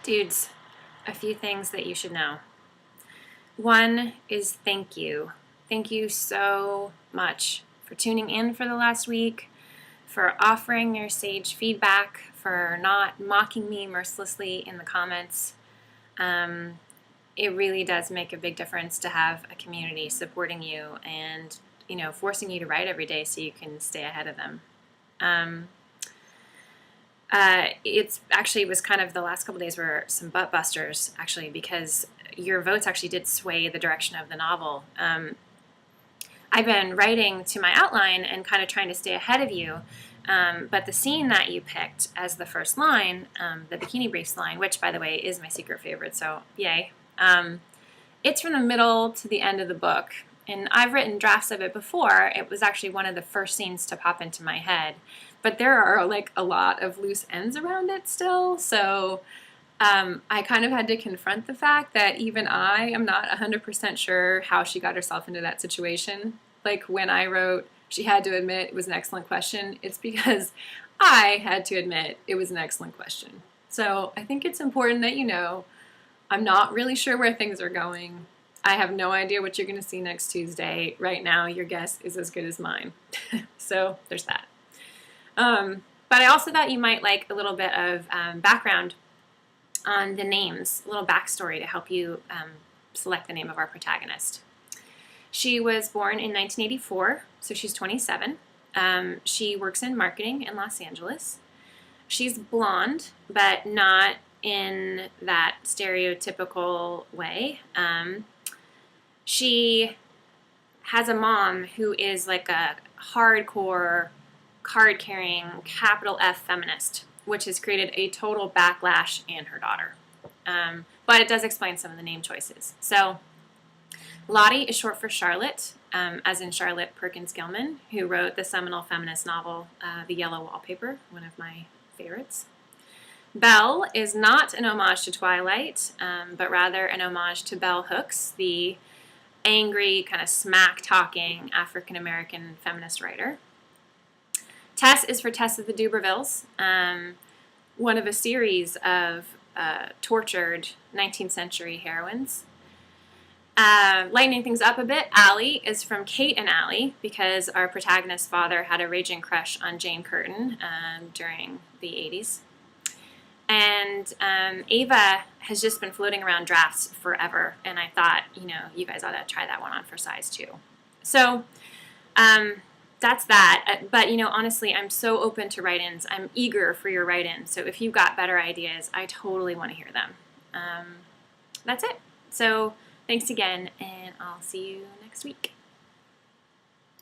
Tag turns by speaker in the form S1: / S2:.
S1: Dudes, a few things that you should know. One is thank you. Thank you so much for tuning in for the last week, for offering your sage feedback, for not mocking me mercilessly in the comments. It really does make a big difference to have a community supporting you and, forcing you to write every day so you can stay ahead of them. It's actually was kind of the last couple days were some butt busters, actually, because your votes actually did sway the direction of the novel. I've been writing to my outline and kind of trying to stay ahead of you, but the scene that you picked as the first line, the bikini briefs line, which, by the way, is my secret favorite, so yay, it's from the middle to the end of the book, and I've written drafts of it before. It was actually one of the first scenes to pop into my head, but there are like a lot of loose ends around it still, so I kind of had to confront the fact that even I am not 100% sure how she got herself into that situation. Like when I wrote, she had to admit it was an excellent question, it's because I had to admit it was an excellent question. So I think it's important that you know I'm not really sure where things are going. I have no idea what you're going to see next Tuesday. Right now, your guess is as good as mine. So there's that. But I also thought you might like a little bit of background on the names, a little backstory to help you select the name of our protagonist. She was born in 1984, so she's 27. She works in marketing in Los Angeles. She's blonde, but not in that stereotypical way. She has a mom who is like a hardcore, card-carrying, capital F feminist, which has created a total backlash in her daughter. But it does explain some of the name choices. So Lottie is short for Charlotte, as in Charlotte Perkins Gilman, who wrote the seminal feminist novel, The Yellow Wallpaper, one of my favorites. Belle is not an homage to Twilight, but rather an homage to Bell Hooks, the angry, kind of smack-talking African-American feminist writer. Tess is for Tess of the Dubervilles, one of a series of tortured 19th century heroines. Lightening things up a bit, Allie is from Kate and Allie, because our protagonist's father had a raging crush on Jane Curtin during the 80s. And Ava has just been floating around drafts forever, and I thought, you guys ought to try that one on for size too. So that's that. But, honestly, I'm so open to write-ins. I'm eager for your write-ins. So if you've got better ideas, I totally want to hear them. That's it. So thanks again, and I'll see you next week.